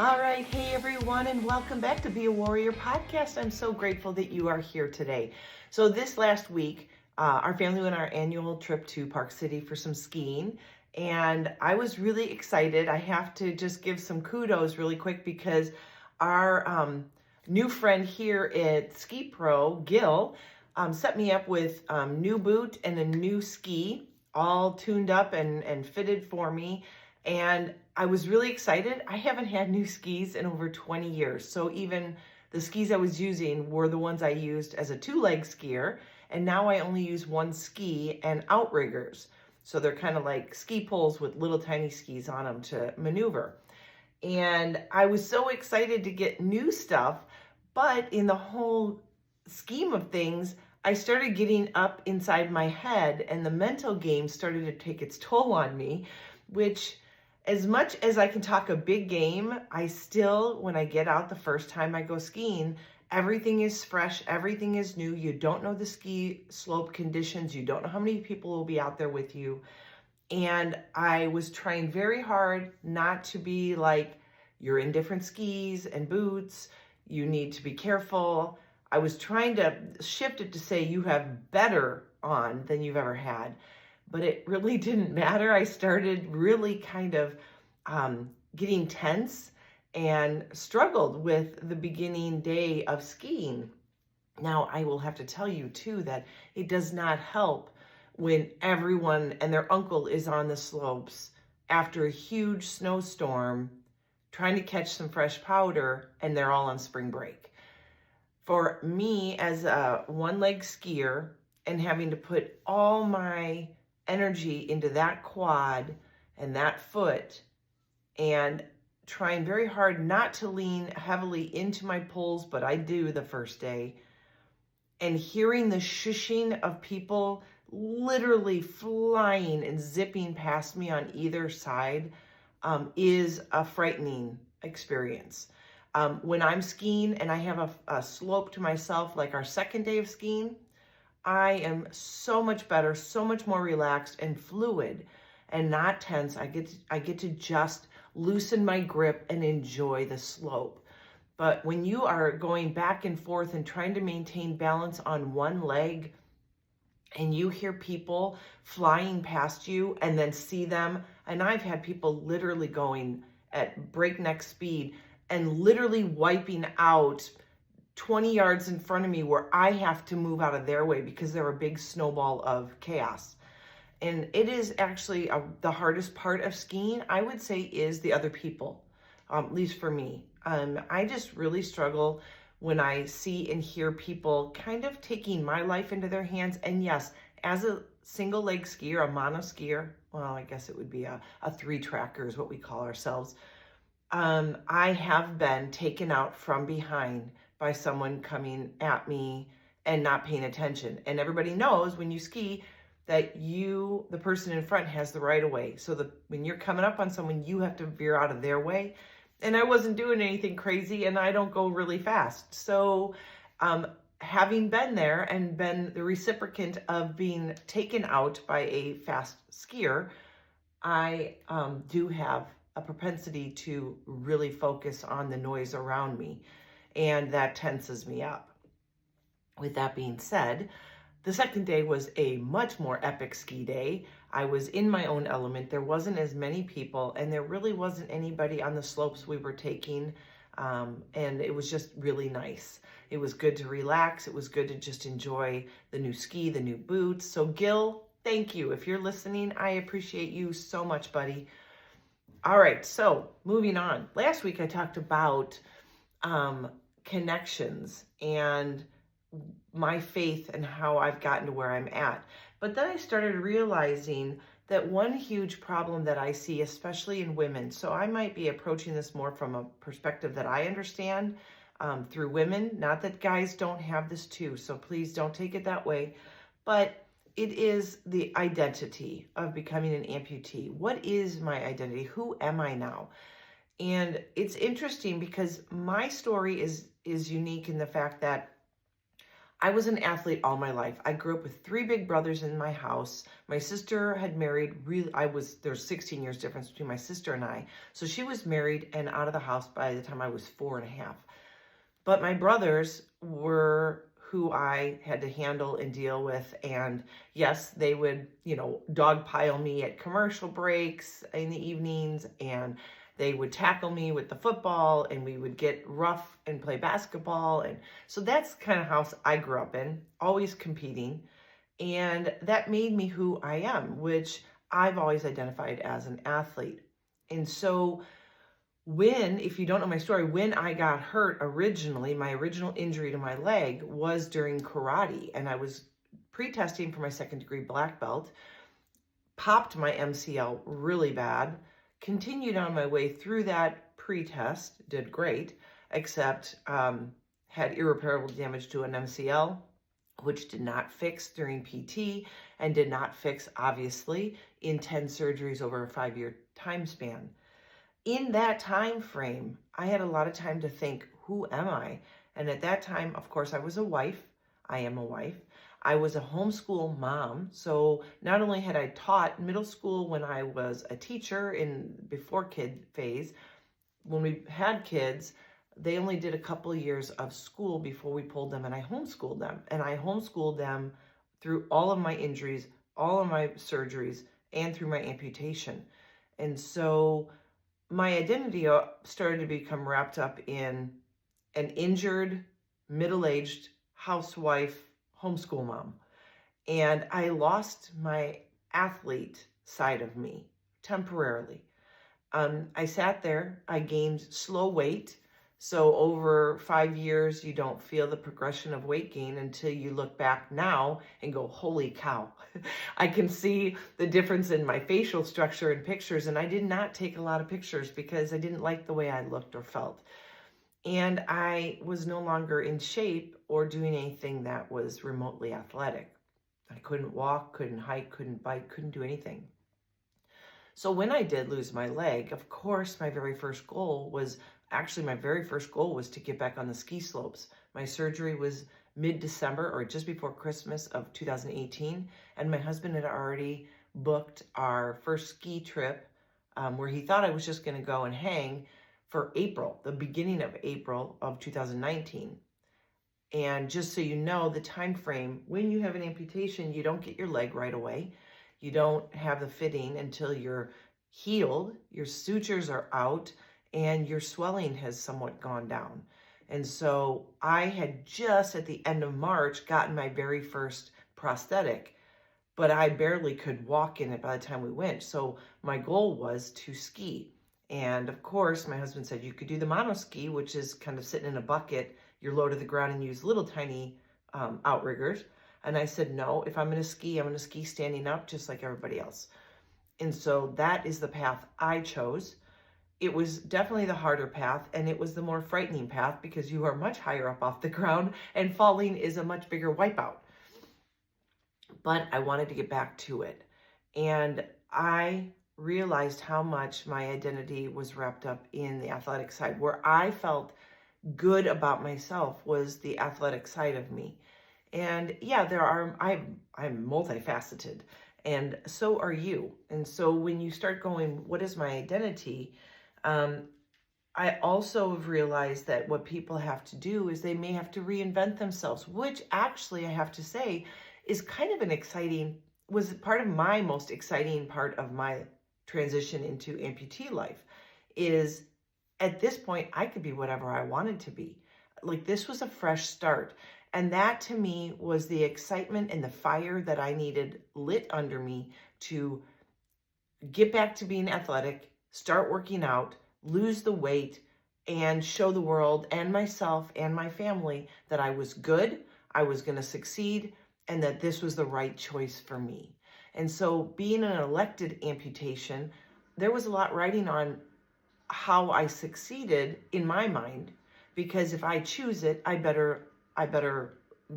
All right, hey everyone, and welcome back to Be a Warrior podcast. I'm so grateful that you are here today. So this last week, our family went on our annual trip to Park City for some skiing, and I was really excited. I have to just give some kudos really quick because our new friend here at Ski Pro, Gil, set me up with new boot and a new ski, all tuned up and fitted for me. And I was really excited. I haven't had new skis in over 20 years. So even the skis I was using were the ones I used as a two-leg skier. And now I only use one ski and outriggers. So they're kind of like ski poles with little tiny skis on them to maneuver. And I was so excited to get new stuff. But in the whole scheme of things, I started getting up inside my head and the mental game started to take its toll on me, which as much as I can talk a big game, I still, when I get out the first time I go skiing, everything is fresh, everything is new. You don't know the ski slope conditions. You don't know how many people will be out there with you. And I was trying very hard not to be like, you're in different skis and boots. You need to be careful. I was trying to shift it to say you have better on than you've ever had. But it really didn't matter. I started really kind of getting tense and struggled with the beginning day of skiing. Now, I will have to tell you too that it does not help when everyone and their uncle is on the slopes after a huge snowstorm trying to catch some fresh powder and they're all on spring break. For me as a one-leg skier and having to put all my energy into that quad and that foot and trying very hard not to lean heavily into my poles, but I do the first day, and hearing the shushing of people literally flying and zipping past me on either side is a frightening experience. When I'm skiing and I have a slope to myself, like our second day of skiing, I am so much better, so much more relaxed and fluid and not tense. I get to just loosen my grip and enjoy the slope. But when you are going back and forth and trying to maintain balance on one leg and you hear people flying past you and then see them, and I've had people literally going at breakneck speed and literally wiping out 20 yards in front of me where I have to move out of their way because they're a big snowball of chaos. And it is actually the hardest part of skiing, I would say, is the other people, at least for me. I just really struggle when I see and hear people kind of taking my life into their hands. And yes, as a single leg skier, a mono skier, well, I guess it would be a three tracker is what we call ourselves. I have been taken out from behind by someone coming at me and not paying attention. And everybody knows when you ski that the person in front has the right of way. So when you're coming up on someone, you have to veer out of their way. And I wasn't doing anything crazy and I don't go really fast. So having been there and been the recipient of being taken out by a fast skier, I do have a propensity to really focus on the noise around me. And that tenses me up. With that being said, the second day was a much more epic ski day. I was in my own element. There wasn't as many people, and there really wasn't anybody on the slopes we were taking. And it was just really nice. It was good to relax. It was good to just enjoy the new ski, the new boots. So Gil, thank you. If you're listening, I appreciate you so much, buddy. All right, so moving on. Last week I talked about connections and my faith and how I've gotten to where I'm at. But then I started realizing that one huge problem that I see, especially in women, so I might be approaching this more from a perspective that I understand through women, not that guys don't have this too, so please don't take it that way, but it is the identity of becoming an amputee. What is my identity? Who am I now? And it's interesting because my story is unique in the fact that I was an athlete all my life. I grew up with three big brothers in my house. My sister had married, there's 16 years difference between my sister and I. So she was married and out of the house by the time I was 4.5. But my brothers were who I had to handle and deal with. And yes, they would, dogpile me at commercial breaks in the evenings, and they would tackle me with the football, and we would get rough and play basketball. And so that's the kind of house I grew up in, always competing. And that made me who I am, which I've always identified as an athlete. And so if you don't know my story, when I got hurt originally, my original injury to my leg was during karate, and I was pre-testing for my 2nd-degree black belt, popped my MCL really bad, continued on my way through that pre-test, did great, except had irreparable damage to an MCL, which did not fix during PT and did not fix, obviously, in 10 surgeries over a 5-year time span. In that time frame, I had a lot of time to think, who am I? And at that time, of course, I was a wife. I am a wife. I was a homeschool mom. So not only had I taught middle school when I was a teacher in before kid phase, when we had kids, they only did a couple of years of school before we pulled them, and I homeschooled them. And I homeschooled them through all of my injuries, all of my surgeries, and through my amputation. And so my identity started to become wrapped up in an injured, middle-aged housewife, homeschool mom. And I lost my athlete side of me temporarily. I sat there, I gained slow weight. So over 5 years, you don't feel the progression of weight gain until you look back now and go, holy cow. I can see the difference in my facial structure in pictures, and I did not take a lot of pictures because I didn't like the way I looked or felt. And I was no longer in shape or doing anything that was remotely athletic. I couldn't walk, couldn't hike, couldn't bike, couldn't do anything. So when I did lose my leg, of course, my very first goal was to get back on the ski slopes. My surgery was mid-December or just before Christmas of 2018. And my husband had already booked our first ski trip where he thought I was just going to go and hang for April, the beginning of April of 2019. And just so you know, the time frame, when you have an amputation, you don't get your leg right away. You don't have the fitting until you're healed, your sutures are out, and your swelling has somewhat gone down. And so I had just at the end of March gotten my very first prosthetic, but I barely could walk in it by the time we went. So my goal was to ski. And of course, my husband said you could do the mono ski, which is kind of sitting in a bucket. You're low to the ground and use little tiny outriggers. And I said, no, if I'm going to ski standing up just like everybody else. And so that is the path I chose. It was definitely the harder path, and it was the more frightening path because you are much higher up off the ground and falling is a much bigger wipeout. But I wanted to get back to it. And I realized how much my identity was wrapped up in the athletic side. Where I felt good about myself was the athletic side of me. And yeah, I'm multifaceted, and so are you. And so when you start going, what is my identity? I also have realized that what people have to do is they may have to reinvent themselves, which actually I have to say is kind of was part of my most exciting part of my transition into amputee life. Is at this point, I could be whatever I wanted to be. Like, this was a fresh start. And that to me was the excitement and the fire that I needed lit under me to get back to being athletic, start working out, lose the weight, and show the world and myself and my family that I was good, I was going to succeed, and that this was the right choice for me. And so being an elected amputation, there was a lot riding on how I succeeded in my mind, because if I choose it, I better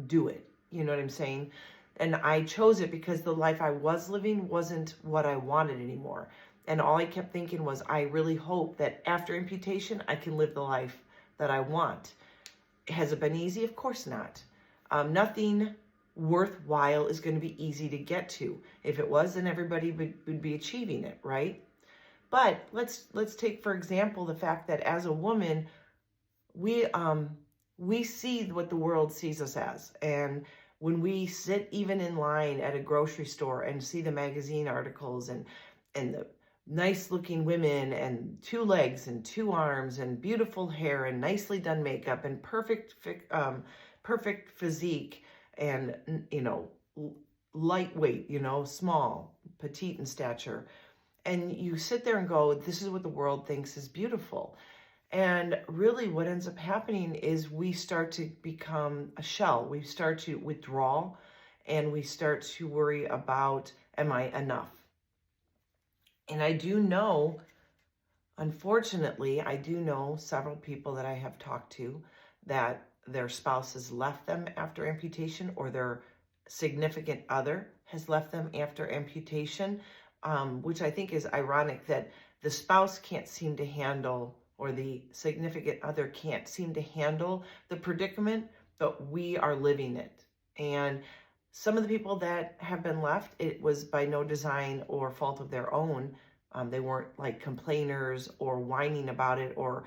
do it. You know what I'm saying? And I chose it because the life I was living wasn't what I wanted anymore. And all I kept thinking was, I really hope that after amputation, I can live the life that I want. Has it been easy? Of course not. Nothing worthwhile is going to be easy to get to. If it was, then everybody would be achieving it, right? But let's take, for example, the fact that as a woman, we see what the world sees us as. And when we sit even in line at a grocery store and see the magazine articles and the nice looking women and 2 legs and 2 arms and beautiful hair and nicely done makeup and perfect physique and, lightweight, small, petite in stature. And you sit there and go, this is what the world thinks is beautiful. And really what ends up happening is we start to become a shell. We start to withdraw and we start to worry about, am I enough? And I do know, unfortunately, I do know several people that I have talked to that their spouses left them after amputation, or their significant other has left them after amputation, which I think is ironic that the spouse can't seem to handle, or the significant other can't seem to handle the predicament, but we are living it. And some of the people that have been left, it was by no design or fault of their own. They weren't like complainers or whining about it, or,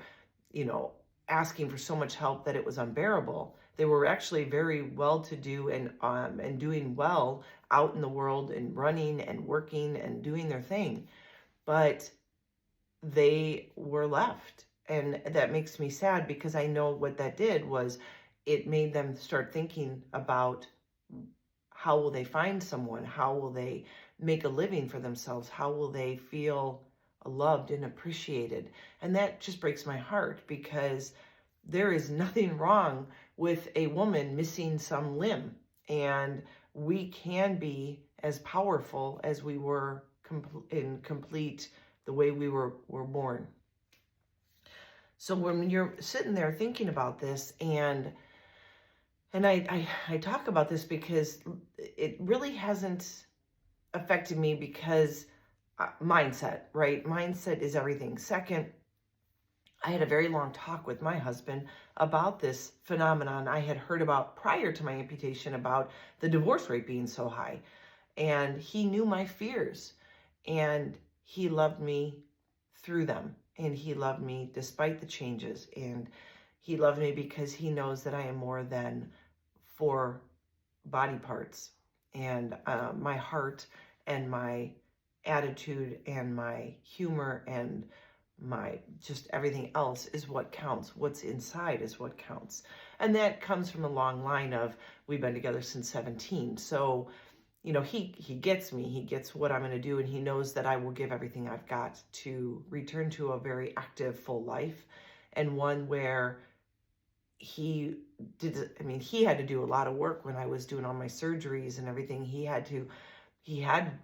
asking for so much help that it was unbearable. They were actually very well-to-do and doing well out in the world and running and working and doing their thing. But they were left. And that makes me sad, because I know what that did was it made them start thinking about, how will they find someone? How will they make a living for themselves? How will they feel loved and appreciated? And that just breaks my heart, because there is nothing wrong with a woman missing some limb. And we can be as powerful as we were complete the way we were born. So when you're sitting there thinking about this, and I talk about this because it really hasn't affected me, because mindset, right? Mindset is everything. Second, I had a very long talk with my husband about this phenomenon I had heard about prior to my amputation, about the divorce rate being so high. And he knew my fears, and he loved me through them. And he loved me despite the changes. And he loved me because he knows that I am more than 4 body parts. And my heart and my attitude and my humor and my just everything else is what counts. What's inside is what counts. And that comes from a long line of, we've been together since 17. So, he gets me, he gets what I'm going to do, and he knows that I will give everything I've got to return to a very active, full life, and one where he had to do a lot of work when I was doing all my surgeries and everything. He had to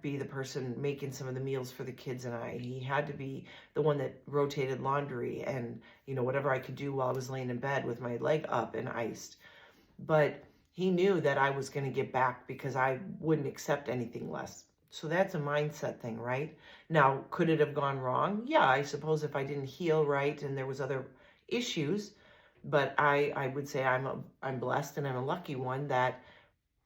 be the person making some of the meals for the kids and I. He had to be the one that rotated laundry and, whatever I could do while I was laying in bed with my leg up and iced. But he knew that I was going to get back, because I wouldn't accept anything less. So that's a mindset thing, right? Now, could it have gone wrong? Yeah, I suppose, if I didn't heal right and there was other issues. But I would say I'm blessed, and I'm a lucky one that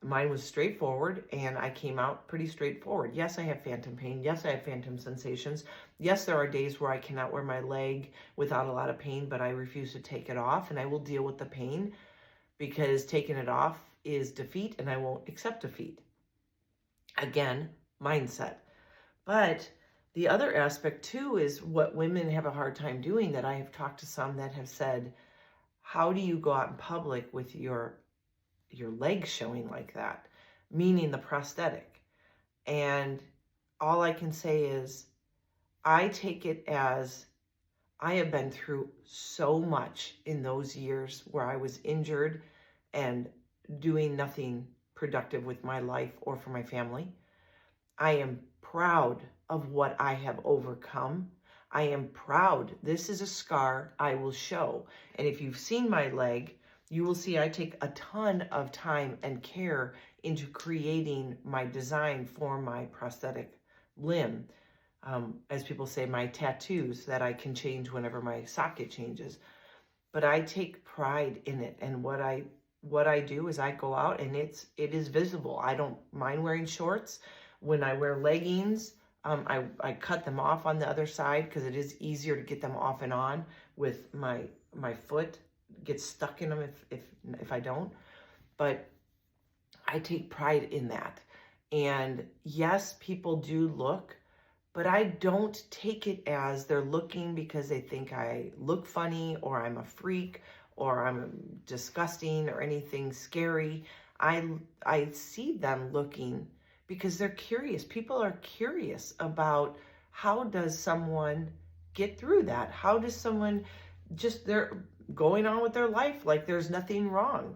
mine was straightforward, and I came out pretty straightforward. Yes, I have phantom pain. Yes, I have phantom sensations. Yes, there are days where I cannot wear my leg without a lot of pain, but I refuse to take it off, and I will deal with the pain, because taking it off is defeat, and I won't accept defeat. Again, mindset. But the other aspect too is what women have a hard time doing, that I have talked to some that have said, how do you go out in public with your legs showing like that? Meaning the prosthetic. And all I can say is, I take it as, I have been through so much in those years where I was injured and doing nothing productive with my life or for my family. I am proud of what I have overcome. I am proud. This is a scar I will show. And if you've seen my leg, you will see I take a ton of time and care into creating my design for my prosthetic limb. As people say, my tattoos that I can change whenever my socket changes. But I take pride in it. And what I what I do is I go out and it is visible. I don't mind wearing shorts. When I wear leggings, I cut them off on the other side because it is easier to get them off and on with my foot gets stuck in them if I don't. But I take pride in that. And yes, people do look, but I don't take it as they're looking because they think I look funny or I'm a freak or I'm disgusting or anything scary. I see them looking because they're curious. People are curious about how does someone get through that? How does someone they're going on with their life like there's nothing wrong?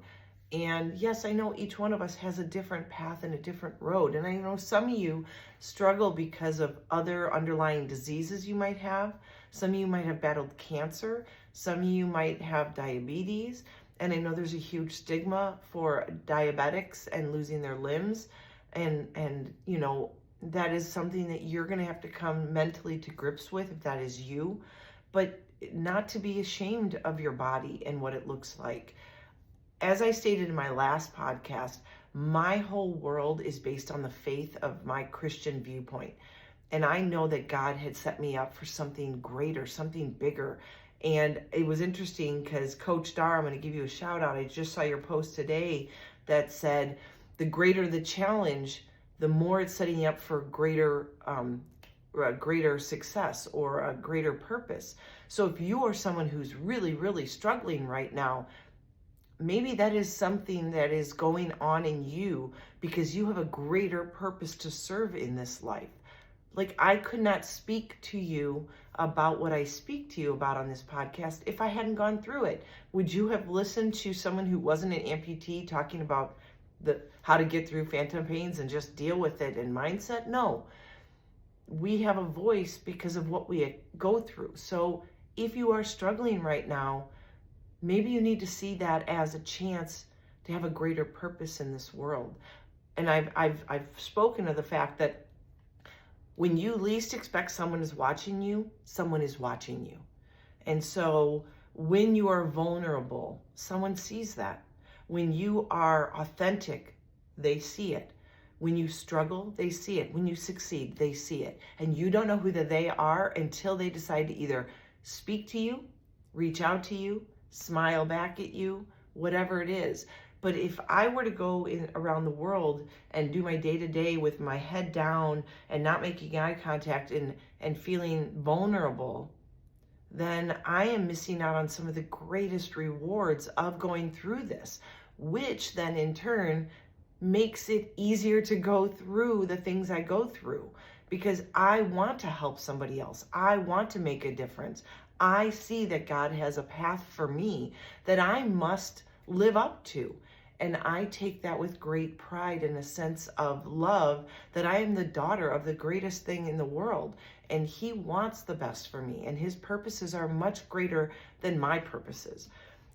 And yes, I know each one of us has a different path and a different road. And I know some of you struggle because of other underlying diseases you might have. Some of you might have battled cancer. Some of you might have diabetes. And I know there's a huge stigma for diabetics and losing their limbs. And you know, that is something that you're going to have to come mentally to grips with if that is you. But not to be ashamed of your body and what it looks like. As I stated in my last podcast, my whole world is based on the faith of my Christian viewpoint. And I know that God had set me up for something greater, something bigger. And it was interesting because Coach Dar, I'm going to give you a shout out. I just saw your post today that said, the greater the challenge, the more it's setting you up for greater success or a greater purpose. So if you are someone who's really, really struggling right now, maybe that is something that is going on in you because you have a greater purpose to serve in this life. Like, I could not speak to you about what I speak to you about on this podcast if I hadn't gone through it. Would you have listened to someone who wasn't an amputee talking about how to get through phantom pains and just deal with it and mindset? No. We have a voice because of what we go through. So if you are struggling right now, maybe you need to see that as a chance to have a greater purpose in this world. And I've spoken of the fact that when you least expect someone is watching you, someone is watching you. And so when you are vulnerable, someone sees that. When you are authentic, they see it. When you struggle, they see it. When you succeed, they see it. And you don't know who they are until they decide to either speak to you, reach out to you, smile back at you, whatever it is. But if I were to go around the world and do my day-to-day with my head down and not making eye contact and feeling vulnerable, then I am missing out on some of the greatest rewards of going through this, which then in turn makes it easier to go through the things I go through because I want to help somebody else. I want to make a difference. I see that God has a path for me that I must live up to. And I take that with great pride and a sense of love that I am the daughter of the greatest thing in the world. And He wants the best for me. And His purposes are much greater than my purposes.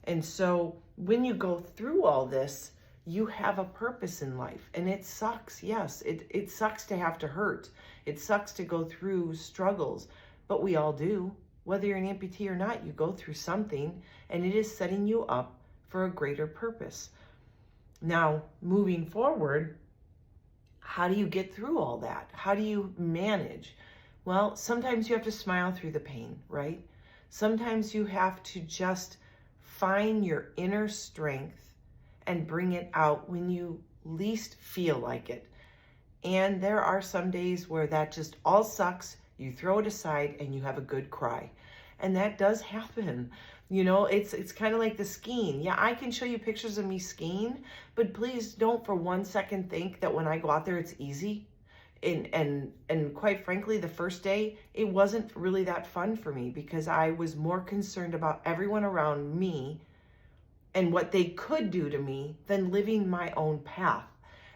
And so when you go through all this, you have a purpose in life. And it sucks. Yes, it sucks to have to hurt. It sucks to go through struggles. But we all do. Whether you're an amputee or not, you go through something. And it is setting you up for a greater purpose. Now, moving forward, how do you get through all that? How do you manage? Well, sometimes you have to smile through the pain, right? Sometimes you have to just find your inner strength and bring it out when you least feel like it. And there are some days where that just all sucks. You throw it aside and you have a good cry. And that does happen. You know, it's kind of like the skiing. Yeah, I can show you pictures of me skiing, but please don't for 1 second think that when I go out there, it's easy. And quite frankly, the first day, it wasn't really that fun for me because I was more concerned about everyone around me and what they could do to me than living my own path.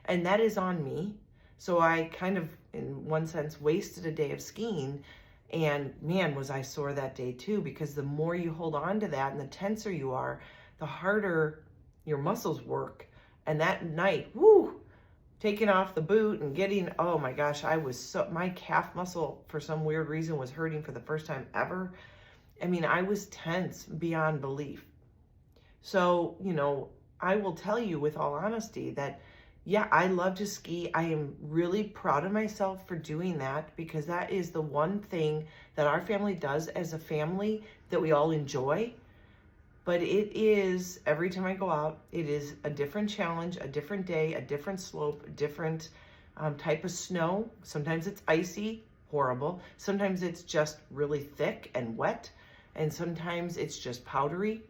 And that is on me. So I kind of, in one sense, wasted a day of skiing. And man, was I sore that day too, because the more you hold on to that and the tenser you are, the harder your muscles work. And that night, taking off the boot and getting, oh my gosh, my calf muscle for some weird reason was hurting for the first time ever. I mean, I was tense beyond belief. So, you know, I will tell you with all honesty that, yeah, I love to ski. I am really proud of myself for doing that, because that is the one thing that our family does as a family that we all enjoy. But it is, every time I go out, it is a different challenge, a different day, a different slope, a different type of snow. Sometimes it's icy, horrible. Sometimes it's just really thick and wet. And sometimes it's just powdery.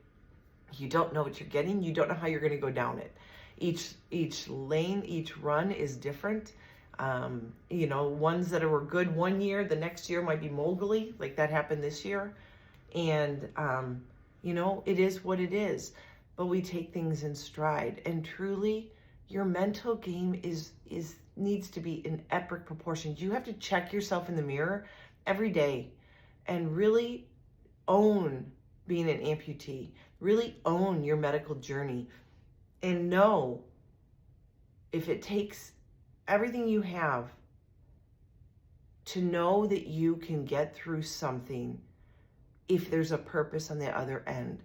You don't know what you're getting. You don't know how you're going to go down it. Each lane, each run is different. Ones that were good one year, the next year might be mogully, like that happened this year. And, it is what it is. But we take things in stride. And truly, your mental game needs to be in epic proportions. You have to check yourself in the mirror every day and really own being an amputee. Really own your medical journey, and know if it takes everything you have to know that you can get through something, if there's a purpose on the other end.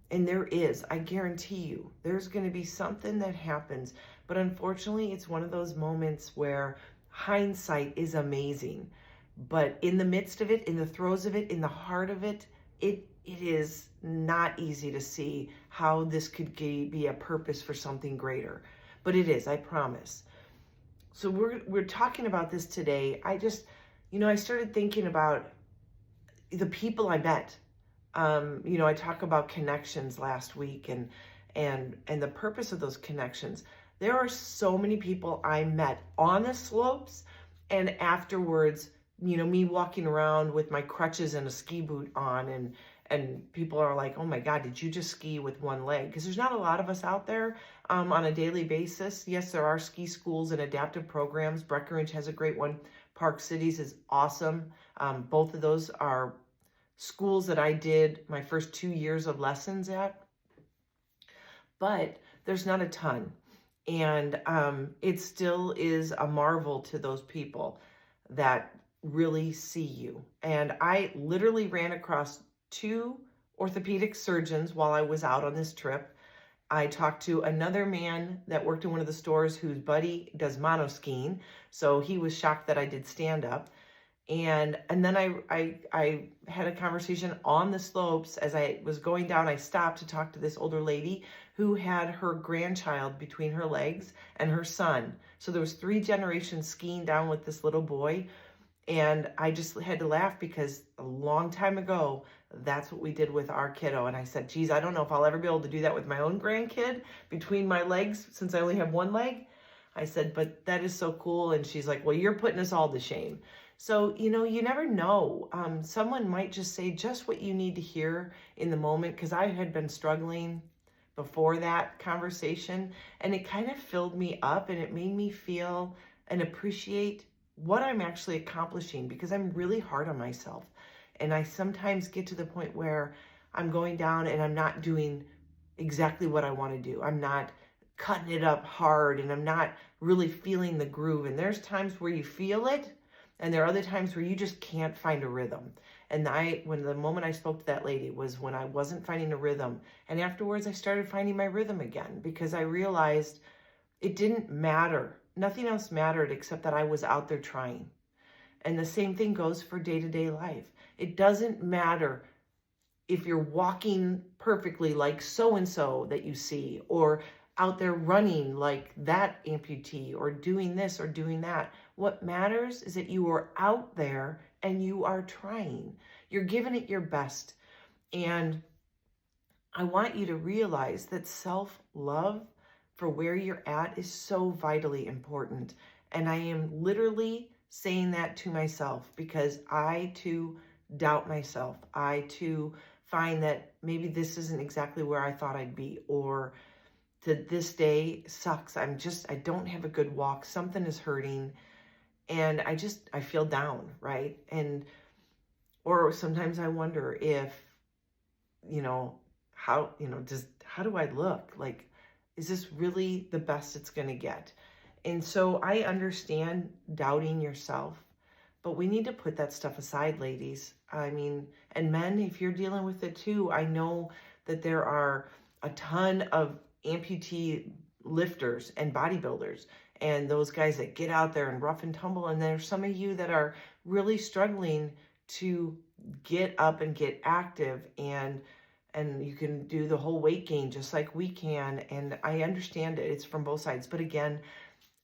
And there is, I guarantee you, there's going to be something that happens. But unfortunately, it's one of those moments where hindsight is amazing. But in the midst of it, in the throes of it, in the heart of it, it is not easy to see how this could be a purpose for something greater. But it is, I promise. So we're talking about this today. I started thinking about the people I met. I talk about connections last week and the purpose of those connections. There are so many people I met on the slopes and afterwards, me walking around with my crutches and a ski boot on, and people are like, oh my God, did you just ski with one leg? Because there's not a lot of us out there on a daily basis. Yes, there are ski schools and adaptive programs. Breckenridge has a great one. Park Cities is awesome. Both of those are schools that I did my first 2 years of lessons at. But there's not a ton. And it still is a marvel to those people that really see you. And I literally ran across 2 orthopedic surgeons while I was out on this trip. I talked to another man that worked in one of the stores whose buddy does monoskiing. So he was shocked that I did stand up. And then I had a conversation on the slopes. As I was going down, I stopped to talk to this older lady who had her grandchild between her legs and her son. So there was 3 generations skiing down with this little boy. And I just had to laugh because a long time ago, that's what we did with our kiddo. And I said, geez, I don't know if I'll ever be able to do that with my own grandkid between my legs, since I only have one leg. I said, but that is so cool. And she's like, well, you're putting us all to shame. So, you never know. Someone might just say just what you need to hear in the moment, because I had been struggling before that conversation, and it kind of filled me up, and it made me feel and appreciate what I'm actually accomplishing, because I'm really hard on myself. And I sometimes get to the point where I'm going down and I'm not doing exactly what I want to do. I'm not cutting it up hard, and I'm not really feeling the groove. And there's times where you feel it, and there are other times where you just can't find a rhythm. And when the moment I spoke to that lady was when I wasn't finding a rhythm. And afterwards I started finding my rhythm again, because I realized it didn't matter. Nothing else mattered except that I was out there trying. And the same thing goes for day-to-day life. It doesn't matter if you're walking perfectly like so-and-so that you see, or out there running like that amputee, or doing this or doing that. What matters is that you are out there and you are trying. You're giving it your best. And I want you to realize that self-love for where you're at is so vitally important. And I am literally saying that to myself, because I too doubt myself. I too find that maybe this isn't exactly where I thought I'd be, or to this day sucks. I don't have a good walk. Something is hurting. And I feel down, right? Or sometimes I wonder if, how do I look? Like, is this really the best it's going to get? And so I understand doubting yourself, but we need to put that stuff aside, ladies. And men, if you're dealing with it too, I know that there are a ton of amputee lifters and bodybuilders and those guys that get out there and rough and tumble. And there's some of you that are really struggling to get up and get active, and you can do the whole weight gain just like we can. And I understand it. It's from both sides. But again,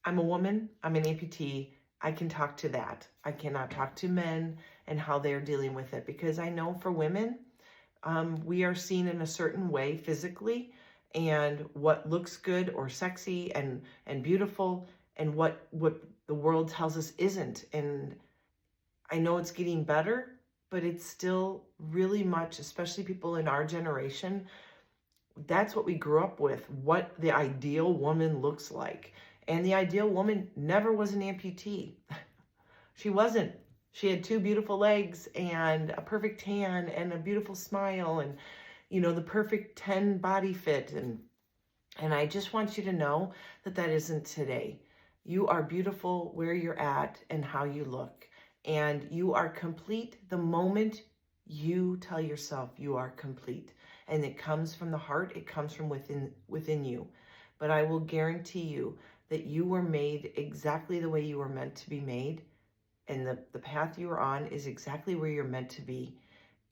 I'm a woman. I'm an amputee. I can talk to that. I cannot talk to men and how they're dealing with it, because I know for women, we are seen in a certain way physically, and what looks good or sexy and beautiful, and what the world tells us isn't. And I know it's getting better, but it's still really much, especially people in our generation, that's what we grew up with, what the ideal woman looks like. And the ideal woman never was an amputee. She wasn't. She had 2 beautiful legs and a perfect tan and a beautiful smile and, the perfect 10 body fit. And I just want you to know that that isn't today. You are beautiful where you're at and how you look. And you are complete the moment you tell yourself you are complete. And it comes from the heart. It comes from within you. But I will guarantee you that you were made exactly the way you were meant to be made. And the path you are on is exactly where you're meant to be.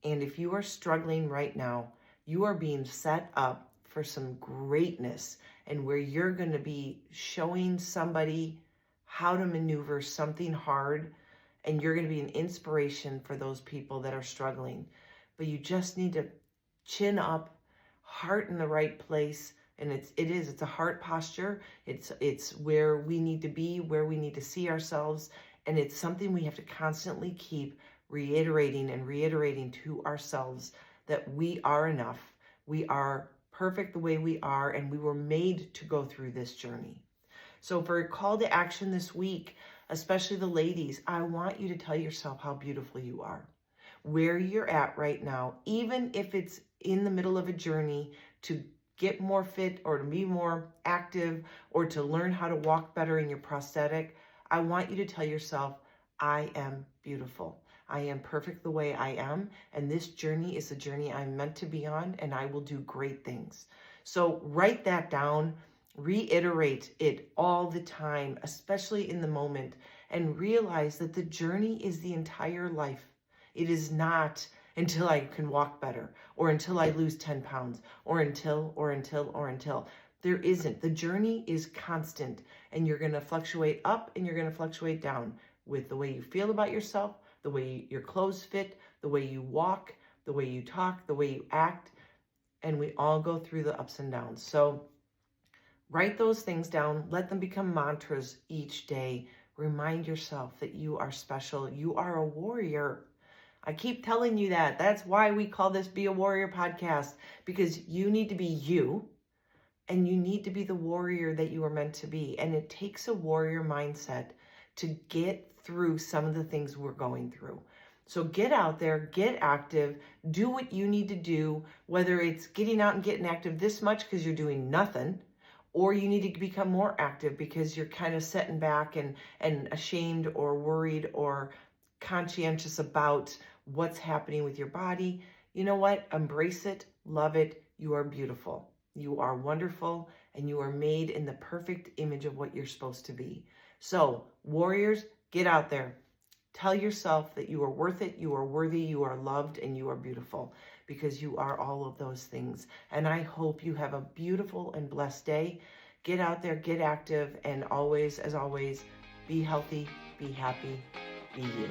And if you are struggling right now, you are being set up for some greatness, and where you're going to be showing somebody how to maneuver something hard, and you're going to be an inspiration for those people that are struggling. But you just need to chin up, heart in the right place. And it's a heart posture. It's where we need to be, where we need to see ourselves. And it's something we have to constantly keep reiterating to ourselves, that we are enough. We are perfect the way we are, and we were made to go through this journey. So for a call to action this week, especially the ladies, I want you to tell yourself how beautiful you are, where you're at right now, even if it's in the middle of a journey to get more fit or to be more active or to learn how to walk better in your prosthetic. I want you to tell yourself, I am beautiful. I am perfect the way I am. And this journey is the journey I'm meant to be on, and I will do great things. So write that down, reiterate it all the time, especially in the moment, and realize that the journey is the entire life. It is not until I can walk better, or until I lose 10 pounds, or until. There isn't. The journey is constant, and you're going to fluctuate up and you're going to fluctuate down with the way you feel about yourself, the way your clothes fit, the way you walk, the way you talk, the way you act, and we all go through the ups and downs. So write those things down. Let them become mantras each day. Remind yourself that you are special. You are a warrior. I keep telling you that. That's why we call this Be a Warrior podcast, because you need to be you, and you need to be the warrior that you are meant to be. And it takes a warrior mindset to get through some of the things we're going through. So get out there, get active, do what you need to do, whether it's getting out and getting active this much because you're doing nothing, or you need to become more active because you're kind of sitting back and ashamed or worried or conscientious about what's happening with your body. You know what? Embrace it, love it. You are beautiful. You are wonderful, and you are made in the perfect image of what you're supposed to be. So, warriors, get out there. Tell yourself that you are worth it, you are worthy, you are loved, and you are beautiful, because you are all of those things. And I hope you have a beautiful and blessed day. Get out there, get active, and always, as always, be healthy, be happy, be you.